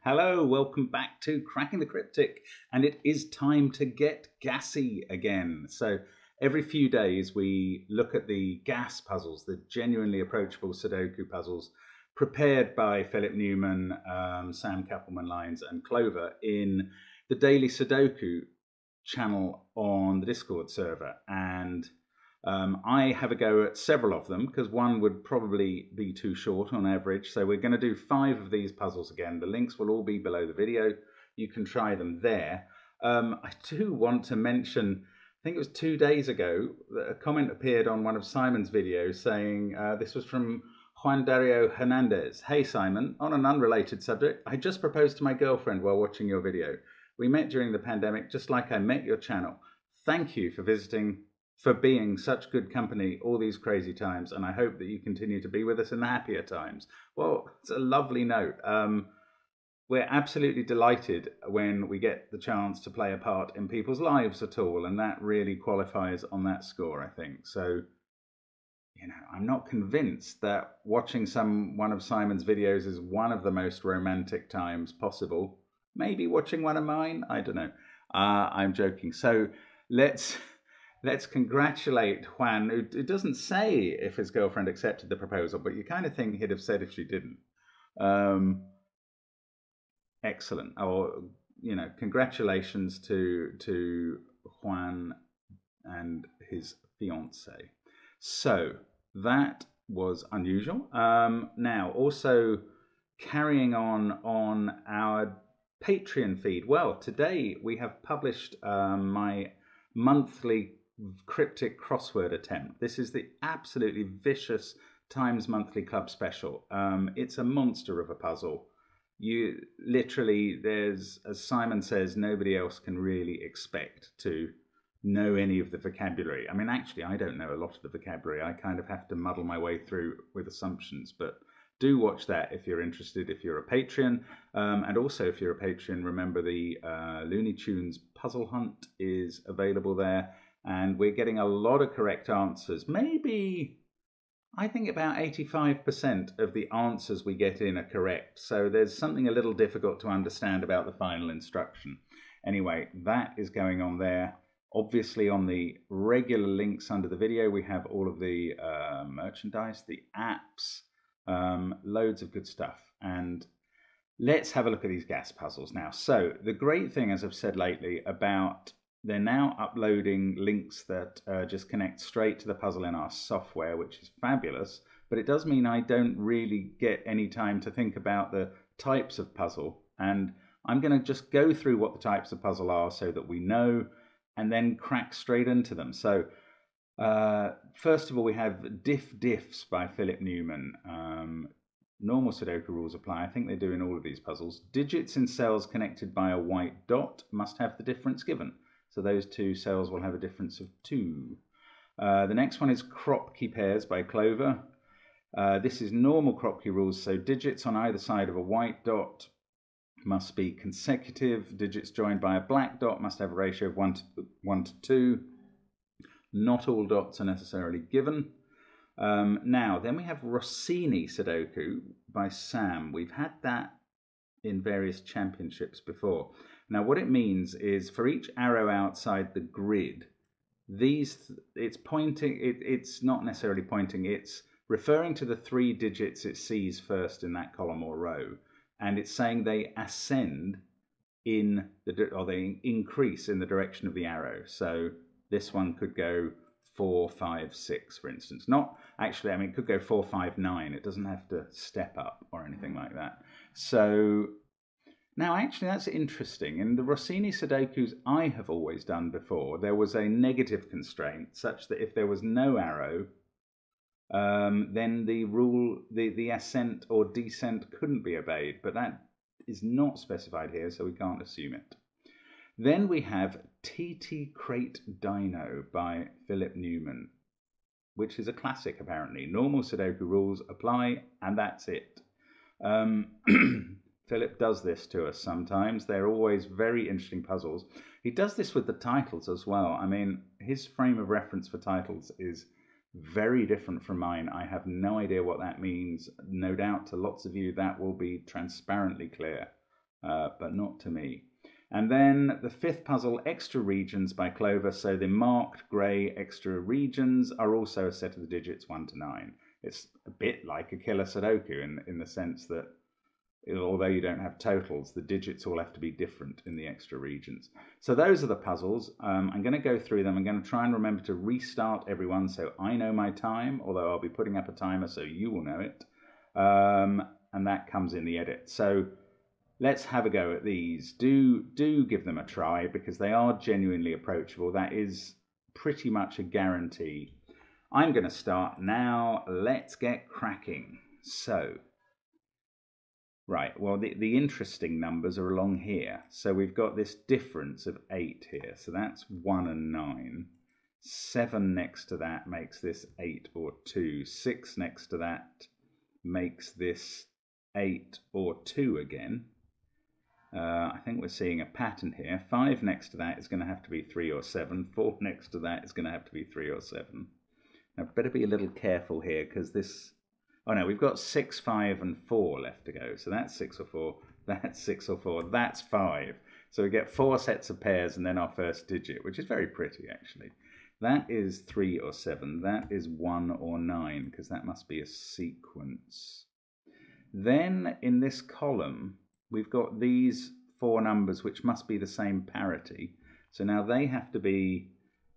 Hello, welcome back to Cracking the Cryptic, and it is time to get gassy again. So every few days we look at the gas puzzles, the genuinely approachable Sudoku puzzles prepared by Philip Newman, Sam Kappelman-Lyons and Clover in the Daily Sudoku channel on the Discord server. And I have a go at several of them because one would probably be too short on average. So we're going to do 5 of these puzzles again. The links will all be below the video. You can try them there. I do want to mention, I think it was 2 days ago, that a comment appeared on one of Simon's videos saying, this was from Juan Dario Hernandez. Hey Simon, on an unrelated subject, I just proposed to my girlfriend while watching your video. We met during the pandemic, just like I met your channel. Thank you for being such good company all these crazy times, and I hope that you continue to be with us in the happier times. Well, it's a lovely note. We're absolutely delighted when we get the chance to play a part in people's lives at all, and that really qualifies on that score, I think. So, you know, I'm not convinced that watching one of Simon's videos is one of the most romantic times possible. Maybe watching one of mine, I don't know. I'm joking. So let's congratulate Juan, who doesn't say if his girlfriend accepted the proposal, but you kind of think he'd have said if she didn't. Excellent. Or, you know, congratulations to Juan and his fiancée. So that was unusual. Now, also carrying on our Patreon feed. Well, today we have published my monthly cryptic crossword attempt. This is the absolutely vicious Times Monthly Club special. It's a monster of a puzzle. You literally, there's, as Simon says, nobody else can really expect to know any of the vocabulary. I mean, actually, I don't know a lot of the vocabulary. I kind of have to muddle my way through with assumptions, but do watch that if you're interested, if you're a Patreon. And also, if you're a Patreon, remember the Looney Tunes Puzzle Hunt is available there. And we're getting a lot of correct answers. Maybe, I think about 85% of the answers we get in are correct. So there's something a little difficult to understand about the final instruction. Anyway, that is going on there. Obviously, on the regular links under the video, we have all of the merchandise, the apps, loads of good stuff. And let's have a look at these gas puzzles now. So the great thing, as I've said lately, about they're now uploading links that just connect straight to the puzzle in our software, which is fabulous. But it does mean I don't really get any time to think about the types of puzzle. And I'm going to just go through what the types of puzzle are so that we know, and then crack straight into them. So first of all, we have Diffs by Philip Newman. Normal Sudoku rules apply. I think they do in all of these puzzles. Digits in cells connected by a white dot must have the difference given. So those 2 cells will have a difference of 2. The next one is Kropki Pairs by Clover. This is normal Kropki rules. So digits on either side of a white dot must be consecutive. Digits joined by a black dot must have a ratio of 1 to 2. Not all dots are necessarily given. Now, then we have Rossini Sudoku by Sam. We've had that in various championships before. Now, what it means is for each arrow outside the grid, it's pointing, it's not necessarily pointing, it's referring to the 3 digits it sees first in that column or row. And it's saying they ascend or they increase in the direction of the arrow. So this one could go 4, 5, 6, for instance. Not actually, I mean, it could go 4, 5, 9. It doesn't have to step up or anything like that. So now, actually, that's interesting. In the Rossini Sudokus I have always done before, there was a negative constraint such that if there was no arrow, then the ascent or descent couldn't be obeyed. But that is not specified here, so we can't assume it. Then we have Krayt Dino by Philip Newman, which is a classic apparently. Normal Sudoku rules apply, and that's it. Philip does this to us sometimes. They're always very interesting puzzles. He does this with the titles as well. I mean, his frame of reference for titles is very different from mine. I have no idea what that means. No doubt to lots of you that will be transparently clear. but not to me. And then the fifth puzzle, Extra Regions by Clover. So the marked grey extra regions are also a set of the digits 1 to 9. It's a bit like a killer Sudoku in the sense that although you don't have totals, the digits all have to be different in the extra regions. So those are the puzzles. I'm going to go through them. I'm going to try and remember to restart everyone so I know my time, although I'll be putting up a timer so you will know it. And that comes in the edit. So let's have a go at these. Do give them a try because they are genuinely approachable. That is pretty much a guarantee. I'm going to start now. Let's get cracking. So, right, well, the interesting numbers are along here. So we've got this difference of 8 here. So that's 1 and 9. 7 next to that makes this 8 or 2. 6 next to that makes this 8 or 2 again. I think we're seeing a pattern here. 5 next to that is going to have to be 3 or 7. 4 next to that is going to have to be 3 or 7. Now, better be a little careful here because this... Oh no, we've got 6, 5 and 4 left to go. So that's 6 or 4, that's 6 or 4, that's 5. So we get 4 sets of pairs and then our first digit, which is very pretty actually. That is 3 or 7, that is 1 or 9 because that must be a sequence. Then in this column, we've got these 4 numbers which must be the same parity. So now they have to be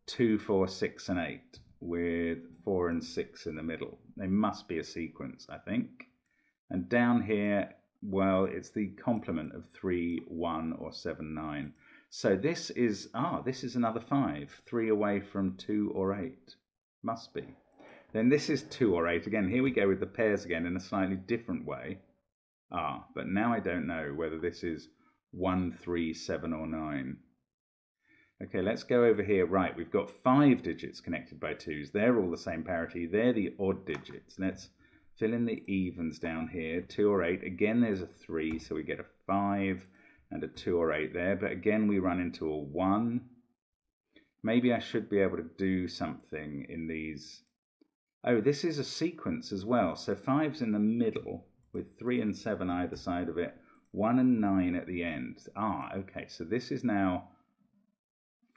2, 4, 6 and 8 with 4 and 6 in the middle. They must be a sequence, I think. And down here, well, it's the complement of 3, 1 or 7, 9. So this is another 5, 3 away from 2 or 8. Must be. Then this is 2 or 8. Again, here we go with the pairs again in a slightly different way. But now I don't know whether this is 1, 3, 7 or 9. Okay, let's go over here. Right, we've got 5 digits connected by 2s. They're all the same parity. They're the odd digits. Let's fill in the evens down here. 2 or 8. Again, there's a 3, so we get a 5 and a 2 or 8 there. But again, we run into a 1. Maybe I should be able to do something in these. Oh, this is a sequence as well. So 5's in the middle with 3 and 7 either side of it. 1 and 9 at the end. Okay, so this is now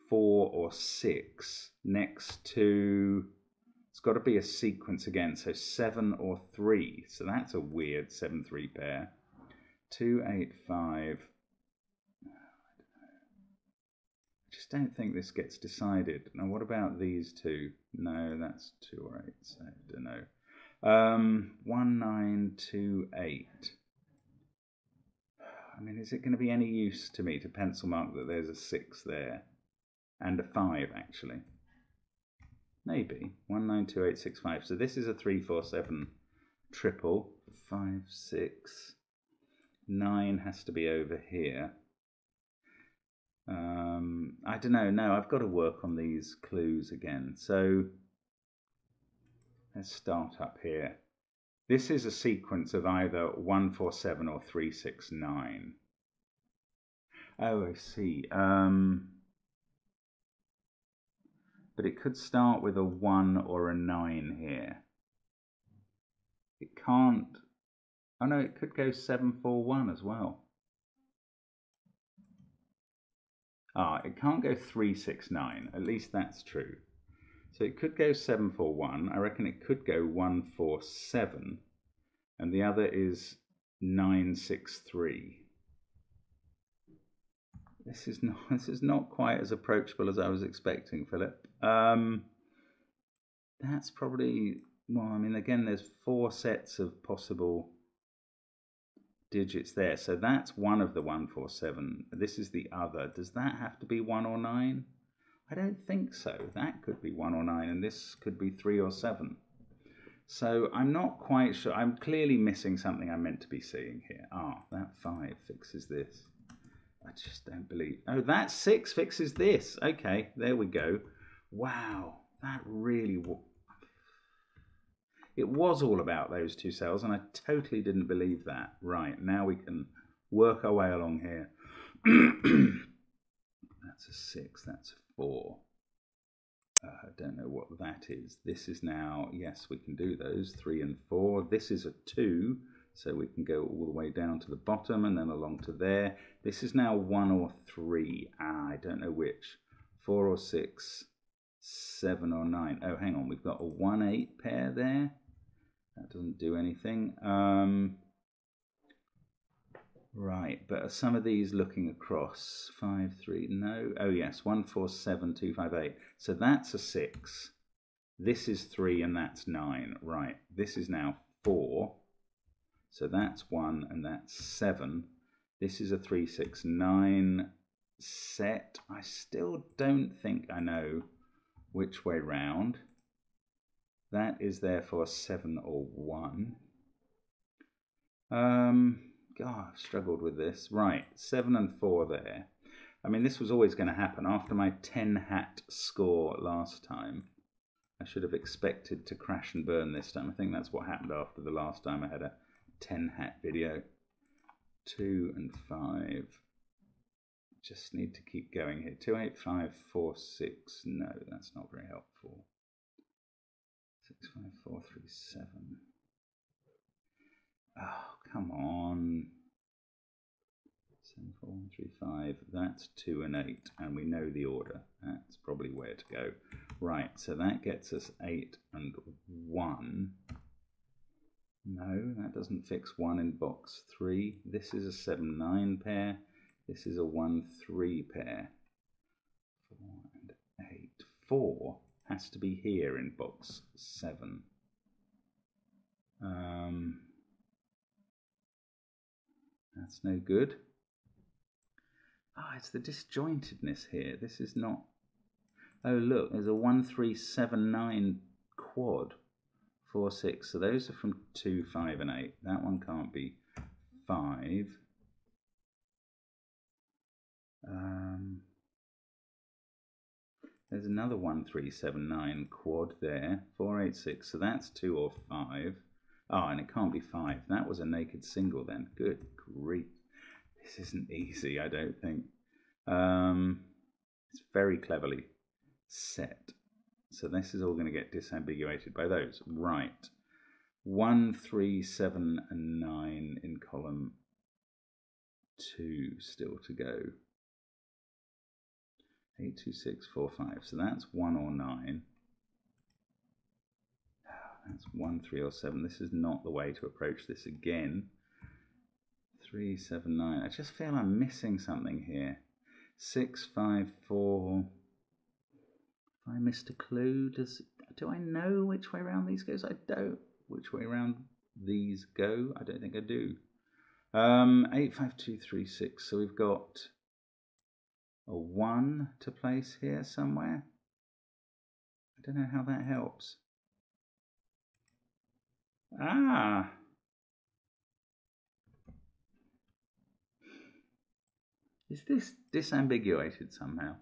4 or 6 next to, it's got to be a sequence again, so 7 or 3. So that's a weird 7-3 pair. 2, 8, 5. I just don't think this gets decided. Now what about these two? No, that's 2 or 8, so I don't know. 1, 9, 2, 8. I mean, is it going to be any use to me to pencil mark that there's a 6 there? And a 5 actually. Maybe. 1, 9, 2, 8, 6, 5. So this is a 3, 4, 7 triple. 5, 6. 9 has to be over here. I don't know. No, I've got to work on these clues again. So let's start up here. This is a sequence of either 1, 4, 7 or 3, 6, 9. Oh, I see. But it could start with a 1 or a 9 here. It can't. Oh no, it could go 7, 4, 1 as well. It can't go 3, 6, 9. At least that's true. So it could go 7, 4, 1. I reckon it could go 1, 4, 7. And the other is 9, 6, 3. This is not quite as approachable as I was expecting, Philip. That's probably, well, I mean, again, there's 4 sets of possible digits there. So that's one of the 1, 4, 7. This is the other. Does that have to be 1 or 9? I don't think so. That could be 1 or 9, and this could be 3 or 7. So I'm not quite sure. I'm clearly missing something I'm meant to be seeing here. That 5 fixes this. I just don't believe. Oh, that 6 fixes this. Okay, there we go. Wow, that really. It was all about those 2 cells, and I totally didn't believe that. Right, now we can work our way along here. That's a 6, that's a 4. I don't know what that is. This is now, yes, we can do those, 3 and 4. This is a 2, So we can go all the way down to the bottom and then along to there. This is now 1 or 3. I don't know which. 4 or 6, 7 or 9. Oh, hang on, we've got a 1-8 pair there. That doesn't do anything. Right, but are some of these looking across? 5, 3, no. Oh yes, 1, 4, 7, 2, 5, 8. So that's a 6. This is 3 and that's 9. Right, this is now 4. So that's 1 and that's 7. This is a 3, 6, 9 set. I still don't think I know which way round. That is therefore 7 or 1. God, I've struggled with this. Right, 7 and 4 there. I mean, this was always going to happen. After my 10 hat score last time, I should have expected to crash and burn this time. I think that's what happened after the last time I had a 10 hat video. 2 and 5. Just need to keep going here. 2, 8, 5, 4, 6. No, that's not very helpful. 6, 5, 4, 3, 7. Oh, come on. 7, 4, 1, 3, 5. That's 2 and 8, and we know the order. That's probably where to go. Right, so that gets us 8 and 1. No, that doesn't fix 1 in box 3. This is a 7, 9 pair. This is a 1, 3 pair. 4 and 8. 4 has to be here in box 7. That's no good. Ah, it's the disjointedness here. This is not... Oh, look, there's a 1, 3, 7, 9 quad. 4, 6. So those are from 2, 5, and 8. That one can't be 5. There's another 1, 3, 7, 9 quad there. 4, 8, 6. So that's 2 or 5. Oh, and it can't be 5. That was a naked single then. Good grief. This isn't easy, I don't think. It's very cleverly set. So this is all going to get disambiguated by those. Right. 1, 3, 7, and 9 in column 2 still to go. 8, 2, 6, 4, 5. So that's 1 or 9. That's 1, 3 or 7. This is not the way to approach this again. 3, 7, 9. I just feel I'm missing something here. 6, 5, 4. Have I missed a clue? Do I know which way around these goes? I don't. Which way around these go? I don't think I do. 8, 5, 2, 3, 6. So we've got a 1 to place here somewhere. I don't know how that helps. Ah! Is this disambiguated somehow?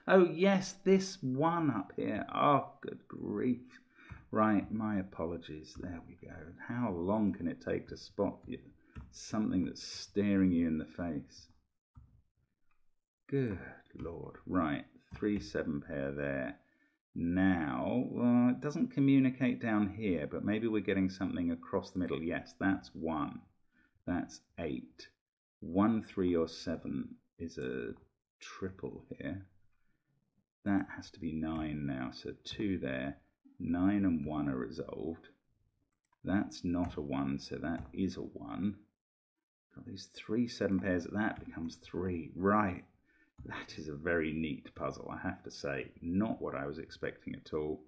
Oh yes, this 1 up here. Oh, good grief. Right, my apologies. There we go. How long can it take to spot something that's staring you in the face? Good Lord. Right, 3, 7 pair there. Now, well, it doesn't communicate down here, but maybe we're getting something across the middle. Yes, that's 1. That's 8. 1, 3, or 7 is a triple here. That has to be 9 now, so 2 there. 9 and 1 are resolved. That's not a 1, so that is a 1. Got these 3, 7 pairs, that becomes 3. Right, that is a very neat puzzle, I have to say. Not what I was expecting at all.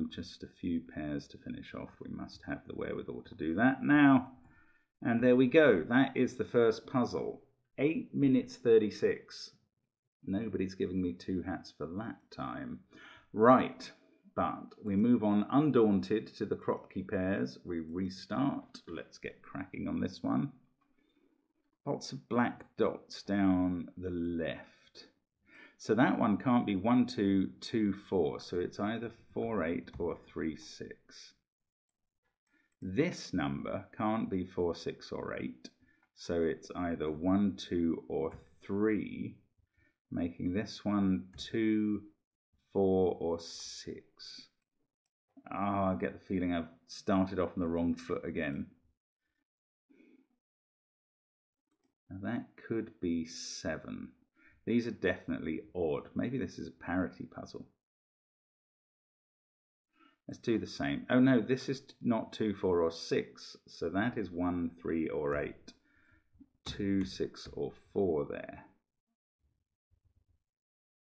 Just a few pairs to finish off. We must have the wherewithal to do that now. And there we go. That is the first puzzle. 8 minutes 36. Nobody's giving me 2 hats for that time. Right, but we move on undaunted to the Kropki Pairs. We restart. Let's get cracking on this one. Lots of black dots down the left. So that one can't be 1, 2, 2, 4. So it's either 4, 8 or 3, 6. This number can't be 4, 6 or 8. So it's either 1, 2 or 3. Making this one 2, 4 or 6. I get the feeling I've started off on the wrong foot again. Now that could be 7. These are definitely odd. Maybe this is a parity puzzle. Let's do the same. Oh no, this is not 2, 4 or 6. So that is 1, 3 or 8. 2, 6 or 4 there.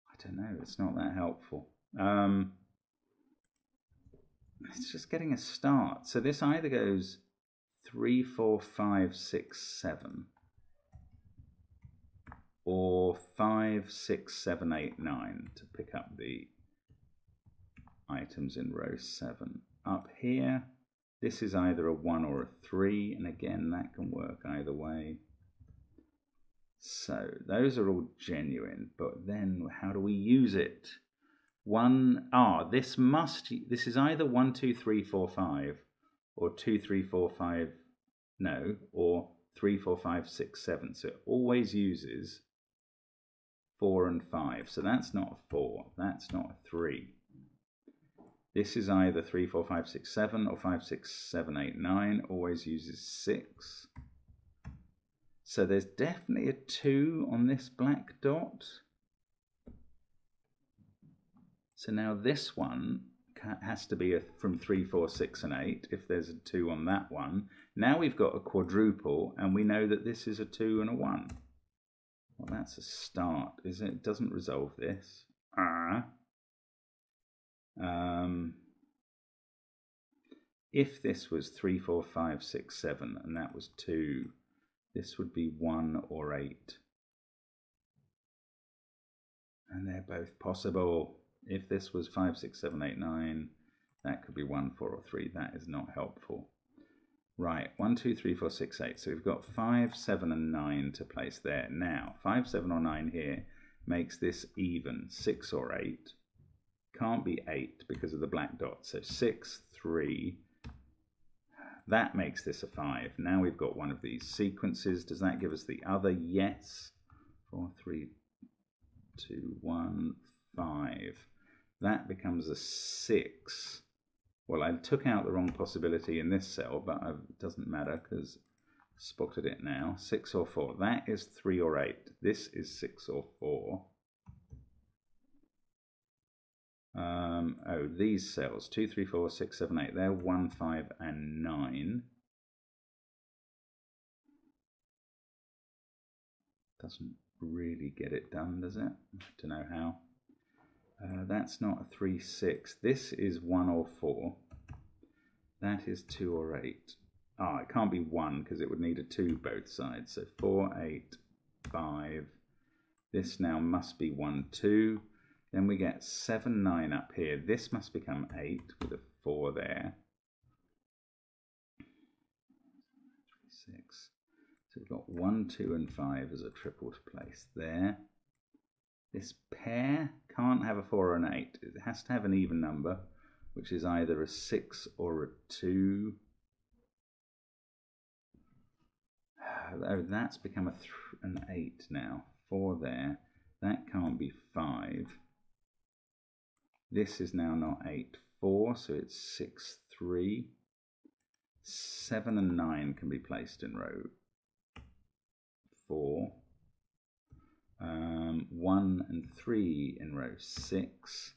I don't know, it's not that helpful. It's just getting a start. So this either goes 3, 4, 5, 6, 7 or 5, 6, 7, 8, 9 to pick up the items in row 7. Up here, this is either a 1 or a 3, and again that can work either way. So those are all genuine, but then how do we use it? This is either 1, 2, 3, 4, 5 or 2, 3, 4, 5, no, or 3, 4, 5, 6, 7. So it always uses 4 and 5. So that's not a 4, that's not a 3. This is either 3, 4, 5, 6, 7 or 5, 6, 7, 8, 9, always uses 6. So there's definitely a 2 on this black dot. So now this one has to be from 3, 4, 6 and 8 if there's a 2 on that one. Now we've got a quadruple and we know that this is a 2 and a 1. Well, that's a start, is it? It doesn't resolve this. If this was 3, 4, 5, 6, 7 and that was 2, this would be 1 or 8. And they're both possible. If this was 5, 6, 7, 8, 9, that could be 1, 4 or 3. That is not helpful. Right, 1, 2, 3, 4, 6, 8. So we've got 5, 7 and 9 to place there. Now, 5, 7 or 9 here makes this even. 6 or 8. Can't be 8 because of the black dot. So 6, 3. That makes this a 5. Now we've got one of these sequences. Does that give us the other? Yes. 4, 3, 2, 1, 5. That becomes a 6. Well, I took out the wrong possibility in this cell, but it doesn't matter because I spotted it now. 6 or 4. That is 3 or 8. This is 6 or 4. These cells, 2, 3, 4, 6, 7, 8, they're 1, 5, and 9. Doesn't really get it done, does it? I don't know how. That's not a 3, 6. This is 1 or 4. That is 2 or 8. It can't be 1 because it would need a 2 both sides. So 4, 8, 5. This now must be 1, 2. Then we get 7, 9 up here. This must become 8 with a 4 there. 3, 6. So we've got 1, 2 and 5 as a triple to place there. This pair can't have a 4 or an 8. It has to have an even number, which is either a 6 or a 2. Oh, that's become an 8 now. 4 there. That can't be 5. This is now not 8, 4, so it's 6, 3. 7 and 9 can be placed in row 4. 1 and 3 in row 6.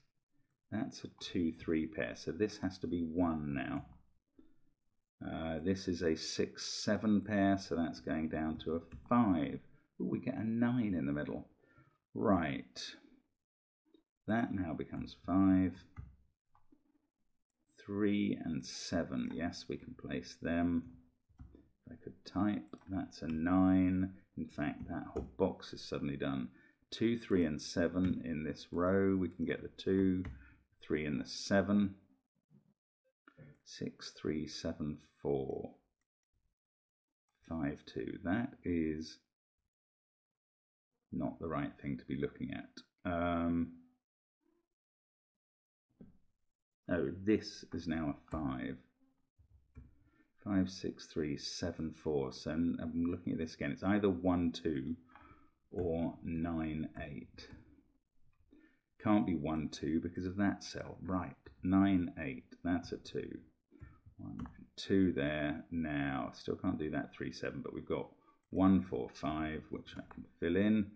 That's a 2, 3 pair, so this has to be 1 now. This is a 6, 7 pair, so that's going down to a 5. Ooh, we get a 9 in the middle. Right. That now becomes 5. 3 and 7. Yes, we can place them. If I could type, that's a 9. In fact, that whole box is suddenly done. 2, 3 and 7 in this row. We can get the 2, 3 and the 7. 6, 3, 7, 4, 5, 2. That is not the right thing to be looking at. This is now a 5. 5, 6, 3, 7, 4. So I'm looking at this again. It's either 1, 2 or 9, 8. Can't be 1, 2 because of that cell. Right, 9, 8, that's a 2. 1, 2 there. Now, still can't do that 3, 7, but we've got 1, 4, 5, which I can fill in.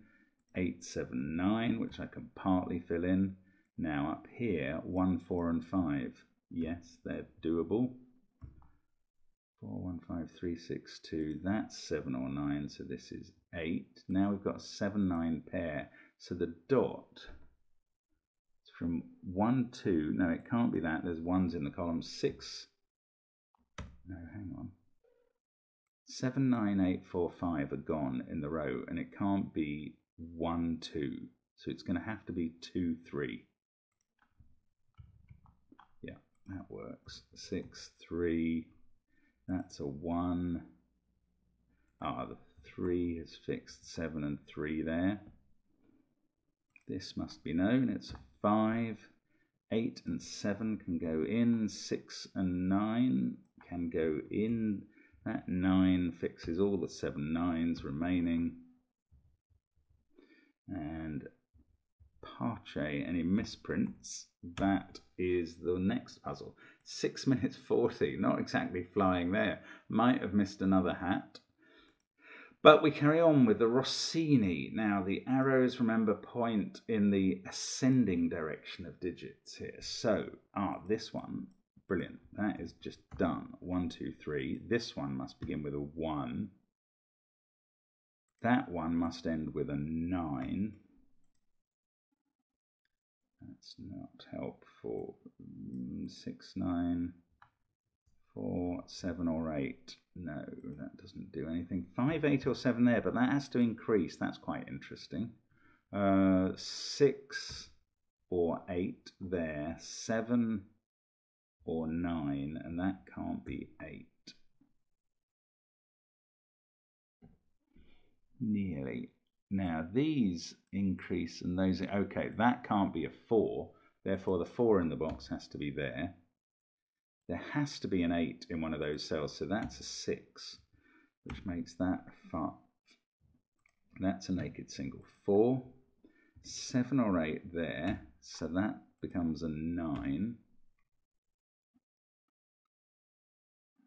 8, 7, 9, which I can partly fill in. Now up here, 1, 4, and 5. Yes, they're doable. 4, 1, 5, 3, 6, 2. That's 7 or 9, so this is 8. Now we've got a 7, 9 pair. So the dot is from 1, 2. No, it can't be that. There's 1s in the column. 6. No, hang on. 7, 9, 8, 4, 5 are gone in the row, and it can't be 1, 2. So it's going to have to be 2, 3. Yeah, that works. 6, 3. That's a 1. Ah, the 3 is fixed. 7 and 3 there. This must be known. It's a 5. 8 and 7 can go in. 6 and 9 can go in. That 9 fixes all the 7 9s remaining. And Parche, any misprints? That is the next puzzle. 6 minutes 40, not exactly flying there. Might have missed another hat. But we carry on with the Rossini. Now the arrows, remember, point in the ascending direction of digits here. So, this one, brilliant. That is just done. 1, 2, 3. This one must begin with a 1. That one must end with a 9. That's not helpful. 6, 9, 4, 7 or 8. No, that doesn't do anything. 5, 8 or 7 there, but that has to increase. That's quite interesting. 6 or 8 there. 7 or 9, and that can't be 8. Nearly. Now these increase and those, okay, that can't be a 4, therefore the 4 in the box has to be there. There has to be an 8 in one of those cells, so that's a 6, which makes that a 5. That's a naked single. 4, 7 or 8 there, so that becomes a 9.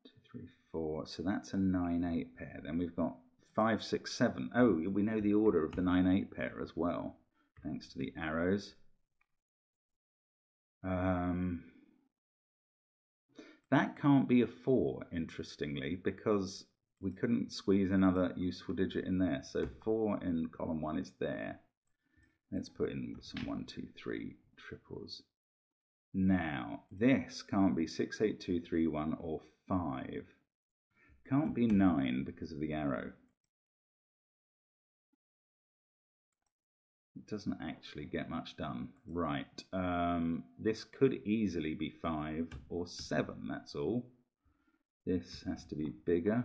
2, 3, 4, so that's a 9, 8 pair. Then we've got 5, 6, 7. Oh, we know the order of the 9, 8 pair as well, thanks to the arrows. That can't be a 4, interestingly, because we couldn't squeeze another useful digit in there. So 4 in column 1 is there. Let's put in some 1, 2, 3 triples. Now, this can't be 6, 8, 2, 3, 1 or 5. Can't be 9 because of the arrow. It doesn't actually get much done. Right, this could easily be 5 or 7, that's all. This has to be bigger.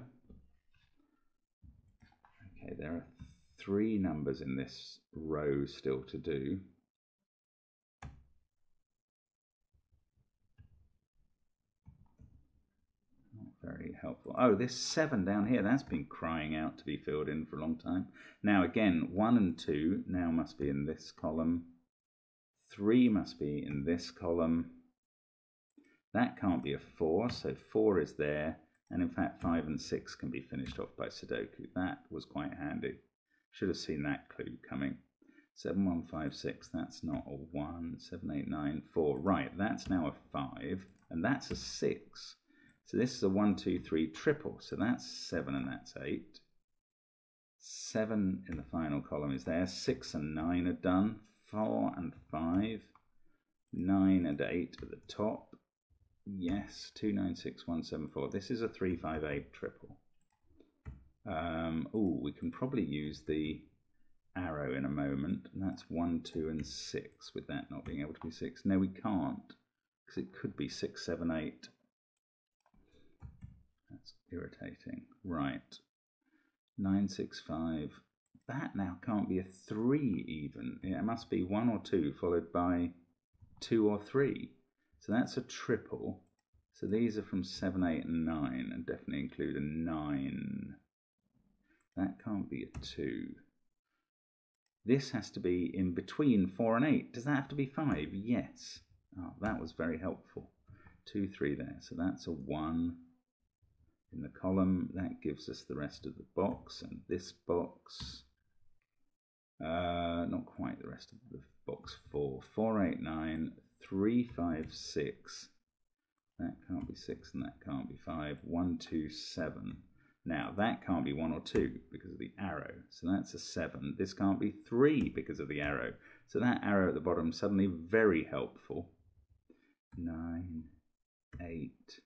Okay, there are 3 numbers in this row still to do. Very helpful. Oh, this 7 down here, that's been crying out to be filled in for a long time. Now again, 1 and 2 now must be in this column. 3 must be in this column. That can't be a 4, so 4 is there. And in fact, 5 and 6 can be finished off by Sudoku. That was quite handy. Should have seen that clue coming. 7, 1, 5, 6, that's not a 1. 7, 8, 9, 4. Right, that's now a 5, and that's a 6. So this is a 1, 2, 3 triple. So that's 7 and that's 8. 7 in the final column is there. 6 and 9 are done. 4 and 5. 9 and 8 at the top. Yes, 2, 9, 6, 1, 7, 4. This is a 3, 5, 8 triple. Oh, we can probably use the arrow in a moment. And that's 1, 2, and 6, with that not being able to be 6. No, we can't, because it could be 6, 7, 8. That's irritating. Right. 9, 6, 5. That now can't be a 3 even. It must be 1 or 2 followed by 2 or 3. So that's a triple. So these are from 7, 8, and 9, and definitely include a 9. That can't be a 2. This has to be in between 4 and 8. Does that have to be 5? Yes. Oh, that was very helpful. 2, 3 there. So that's a 1 in the column. That gives us the rest of the box. And this box, not quite the rest of the box. 4, 4, 8, 9, 3, 5, 6. That can't be 6 and that can't be 5. 1, 2, 7. Now, that can't be 1 or 2 because of the arrow. So that's a 7. This can't be 3 because of the arrow. So that arrow at the bottom is suddenly very helpful. 9, 8,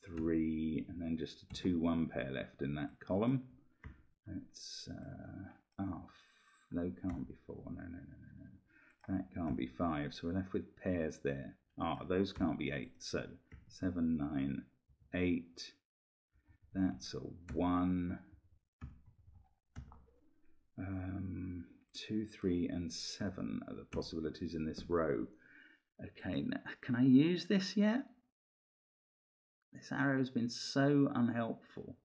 3, and then just a 2, 1 pair left in that column. It's, no, can't be 4. No. That can't be 5. So we're left with pairs there. Those can't be 8. So 7, 9, 8. That's a 1. 2, 3, and 7 are the possibilities in this row. Okay, now, can I use this yet? This arrow's been so unhelpful.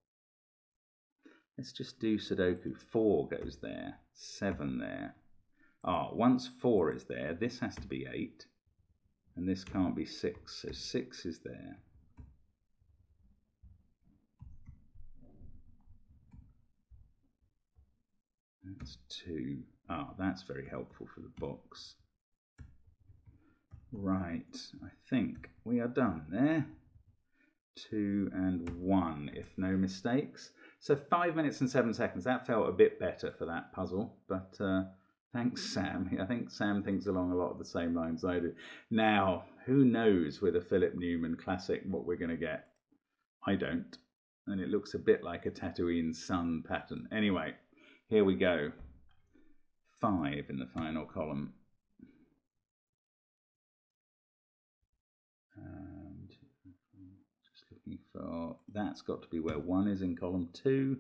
Let's just do Sudoku. 4 goes there, 7 there. Once 4 is there, this has to be 8. And this can't be 6, so 6 is there. That's 2. That's very helpful for the box. Right, I think we are done there. 2 and 1, if no mistakes. So 5 minutes and 7 seconds. That felt a bit better for that puzzle, but thanks, Sam. I think Sam thinks along a lot of the same lines I do. Now, who knows with a Philip Newman classic what we're going to get? I don't. And it looks a bit like a Tatooine sun pattern. Anyway, here we go. 5 in the final column. And just looking for, that's got to be where 1 is in column 2.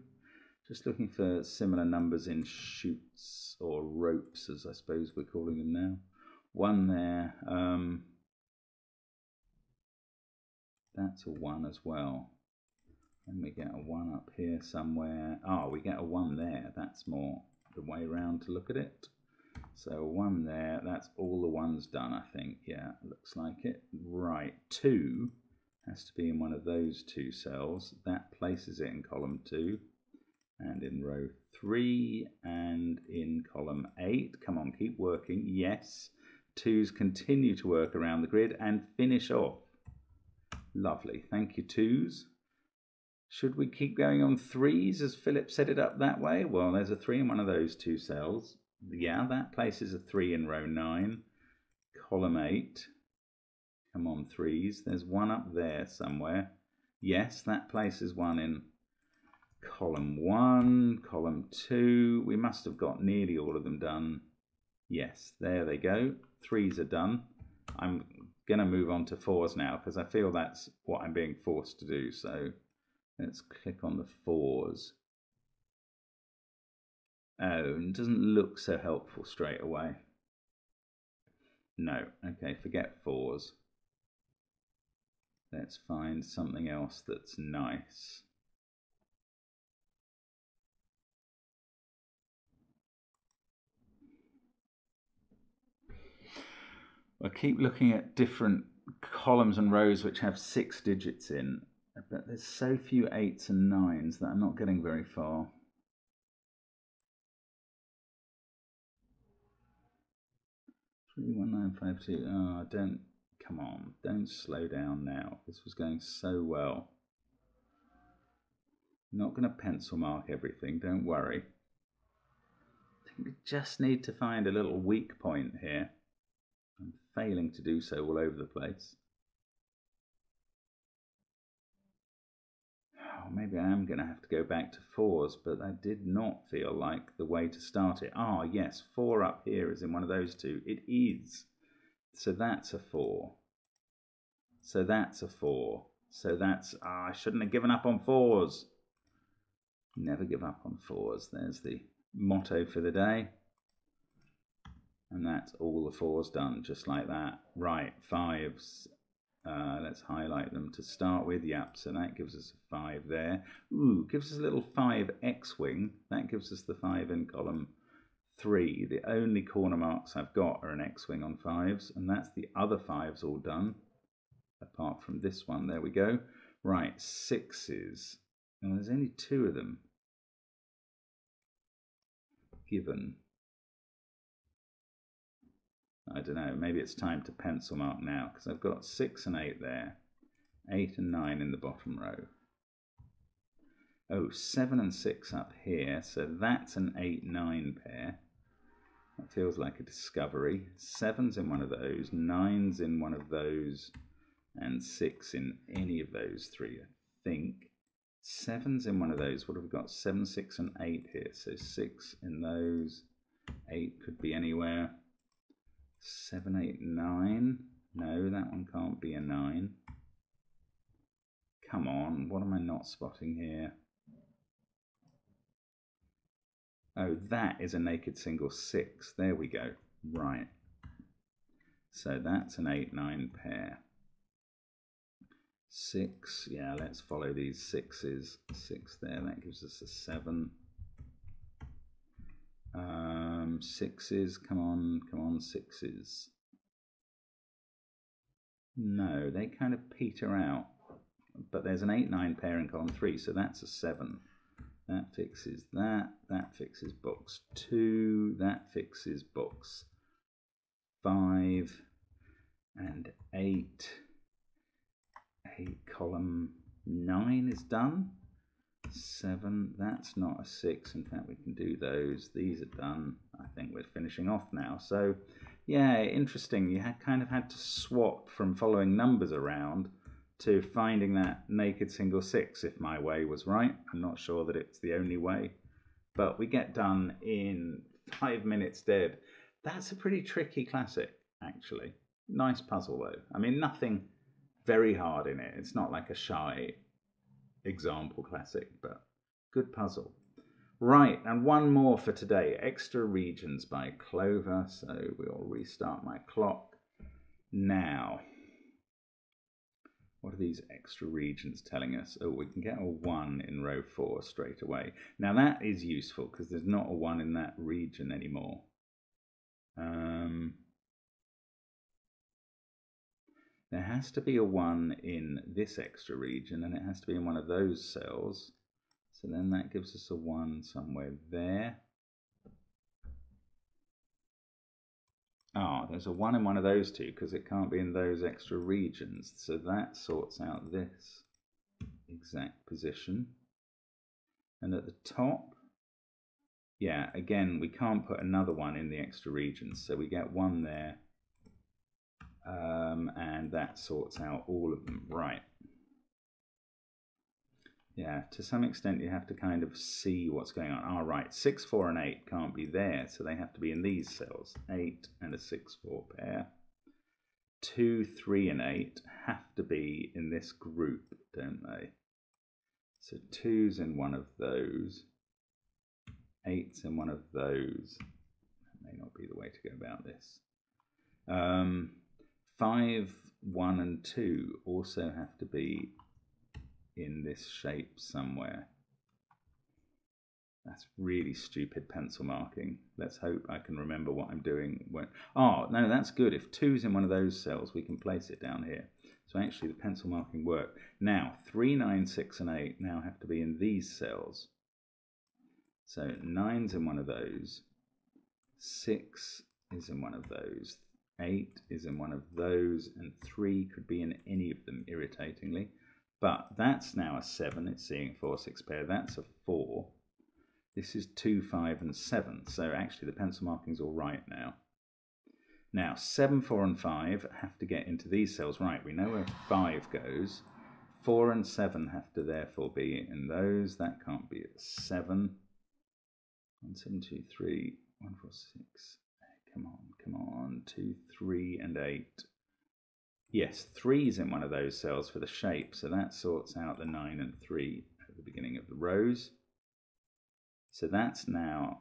Just looking for similar numbers in chutes or ropes, as I suppose we're calling them now. 1 there. That's a 1 as well. And we get a 1 up here somewhere. We get a 1 there. That's more the way around to look at it. So 1 there. That's all the 1s done, I think. Yeah, looks like it. Right. 2 has to be in one of those 2 cells. That places it in column 2. And in row 3 and in column 8. Come on, keep working. Yes. 2s continue to work around the grid and finish off. Lovely. Thank you, 2s. Should we keep going on 3s as Philip set it up that way? Well, there's a 3 in one of those 2 cells. Yeah, that places a 3 in row 9. Column 8. Come on, 3s. There's 1 up there somewhere. Yes, that places 1 in column 1, column 2. We must have got nearly all of them done. Yes, there they go. 3s are done. I'm going to move on to 4s now because I feel that's what I'm being forced to do. So let's click on the 4s. It doesn't look so helpful straight away. No, okay, forget 4s. Let's find something else that's nice. I keep looking at different columns and rows which have 6 digits in, but there's so few 8s and 9s that I'm not getting very far. 31952. Come on, don't slow down now. This was going so well. I'm not going to pencil mark everything, don't worry. I think we just need to find a little weak point here. I'm failing to do so all over the place. Maybe I am going to have to go back to 4s, but that did not feel like the way to start it. Yes, 4 up here is in one of those 2. It is. So that's a 4. So that's a 4. So that's, I shouldn't have given up on 4s. Never give up on 4s. There's the motto for the day. And that's all the 4s done, just like that. Right, 5s. Let's highlight them to start with. Yep, so that gives us a 5 there. Ooh, gives us a little 5 X-wing. That gives us the 5 in column 3. The only corner marks I've got are an X-wing on 5s, and that's the other 5s all done, apart from this one. There we go. Right, 6s. And there's only 2 of them given. I don't know, maybe it's time to pencil mark now, because I've got 6 and 8 there, 8 and 9 in the bottom row. Oh, 7 and 6 up here, so that's an 8-9 pair. That feels like a discovery. 7's in one of those, 9's in one of those, and 6 in any of those 3, I think. 7's in one of those. What have we got? 7, 6 and 8 here, so 6 in those, 8 could be anywhere. 7, 8, 9. No, that one can't be a 9. Come on, what am I not spotting here? Oh, that is a naked single 6. There we go. Right. So that's an 8-9 pair. 6, yeah, let's follow these 6s. 6 there, that gives us a 7. 6s, come on, 6s. No, they kind of peter out. But there's an 8-9 pair in column 3, so that's a 7. That fixes that. That fixes box 2. That fixes box 5 and 8. 8 column 9 is done. 7, that's not a 6. In fact, we can do those. These are done. I think we're finishing off now. So, yeah, interesting. You kind of had to swap from following numbers around to finding that naked single 6, if my way was right. I'm not sure that it's the only way. But we get done in 5 minutes dead. That's a pretty tricky classic, actually. Nice puzzle, though. I mean, nothing very hard in it. It's not like a shy example classic, but good puzzle. Right, and one more for today. Extra Regions by Clover. So we'll restart my clock now. What are these extra regions telling us? Oh, we can get a 1 in row 4 straight away. Now that is useful because there's not a 1 in that region anymore. There has to be a 1 in this extra region, and it has to be in one of those cells. So then that gives us a 1 somewhere there. Ah, there's a 1 in one of those two because it can't be in those extra regions. So that sorts out this exact position. And at the top, yeah, again, we can't put another 1 in the extra regions. So we get 1 there. And that sorts out all of them. Right. Yeah, to some extent you have to kind of see what's going on. All right, 6, 4 and 8 can't be there, so they have to be in these cells. 8 and a 6, 4 pair. 2, 3 and 8 have to be in this group, don't they? So 2's in one of those. 8's in one of those. That may not be the way to go about this. 5, 1 and 2 also have to be in this shape somewhere. That's really stupid pencil marking. Let's hope I can remember what I'm doing. Oh, no, that's good. If 2's in one of those cells, we can place it down here. So actually the pencil marking worked. Now, 3, 9, 6 and 8 now have to be in these cells. So 9's in one of those. 6 is in one of those. 8 is in one of those. And 3 could be in any of them, irritatingly. But that's now a 7. It's seeing 4, 6 pair. That's a 4. This is 2, 5 and 7. So actually the pencil marking's all right now. Now 7, 4 and 5 have to get into these cells. Right, we know where 5 goes. 4 and 7 have to therefore be in those. That can't be at 7. 1, 7, 2, 3, 1, 4, 6. Come on. 2, 3 and 8. Yes, 3's in one of those cells for the shape, so that sorts out the 9 and 3 at the beginning of the rows. So that's now,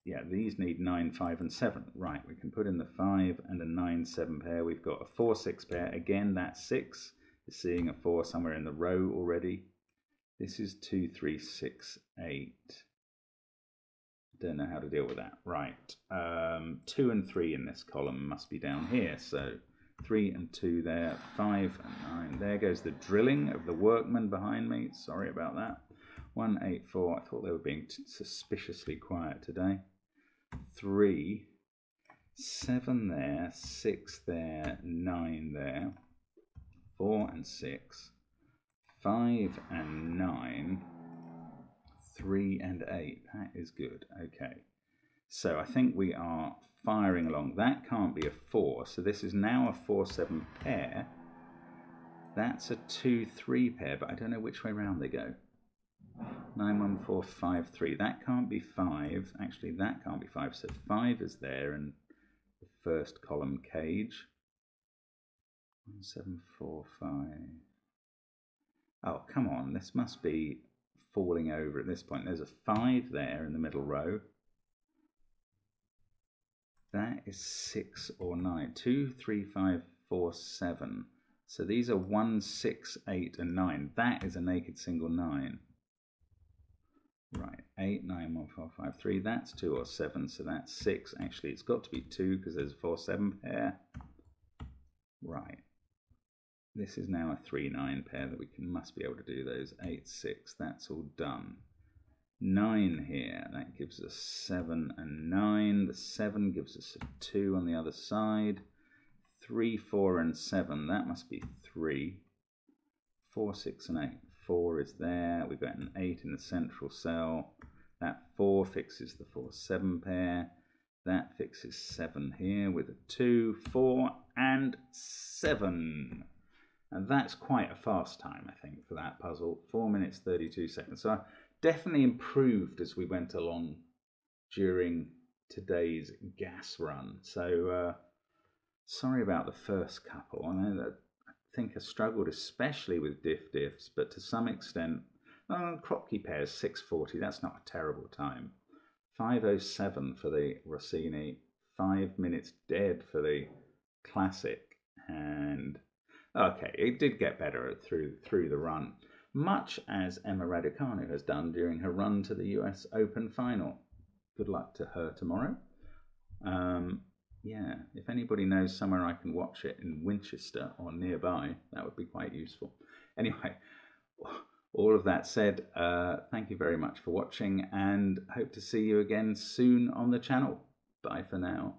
yeah, these need 9, 5 and 7. Right, we can put in the 5 and a 9, 7 pair. We've got a 4, 6 pair. Again, that's 6. seeing a 4 somewhere in the row already. This is 2, 3, 6, 8. Don't know how to deal with that. Right, 2 and 3 in this column must be down here. So 3 and 2 there, 5 and 9. There goes the drilling of the workmen behind me. Sorry about that. 1, 8, 4. I thought they were being suspiciously quiet today. 3, 7 there, 6 there, 9 there, 4 and 6, 5 and 9, 3 and 8. That is good. Okay, so I think we are firing along. That can't be a 4, so this is now a 4-7 pair. That's a 2-3 pair, but I don't know which way round they go. 9, 1, 4, 5, 3. That can't be 5. Actually, that can't be 5. So 5 is there in the first column cage. 1, 7, 4, 5. Oh, come on. This must be falling over at this point. There's a 5 there in the middle row. That is 6 or 9. 2, 3, 5, 4, 7. So these are 1, 6, 8, and 9. That is a naked single 9. Right, 8, 9, 1, 4, 5, 3. That's 2 or 7, so that's 6. Actually, it's got to be 2 because there's a 4-7 pair. Right. This is now a 3-9 pair that we must be able to do those. 8, 6. That's all done. 9 here. That gives us 7 and 9. The 7 gives us a 2 on the other side. 3, 4, and 7. That must be 3. 4, 6, and 8. 4 is there. We've got an 8 in the central cell. That 4 fixes the 4-7 pair. That fixes 7 here with a 2, 4, and 7. And that's quite a fast time, I think, for that puzzle. 4 minutes, 32 seconds. So I definitely improved as we went along during today's gas run. So sorry about the first couple. I know that I think I struggled especially with Diffs, but to some extent, Kropki Pairs 6:40, that's not a terrible time. 5:07 for the Rossini, 5 minutes dead for the classic, and okay, it did get better through the run, much as Emma Raducanu has done during her run to the US Open final. Good luck to her tomorrow. Yeah, if anybody knows somewhere I can watch it in Winchester or nearby, that would be quite useful. Anyway, all of that said, thank you very much for watching and hope to see you again soon on the channel. Bye for now.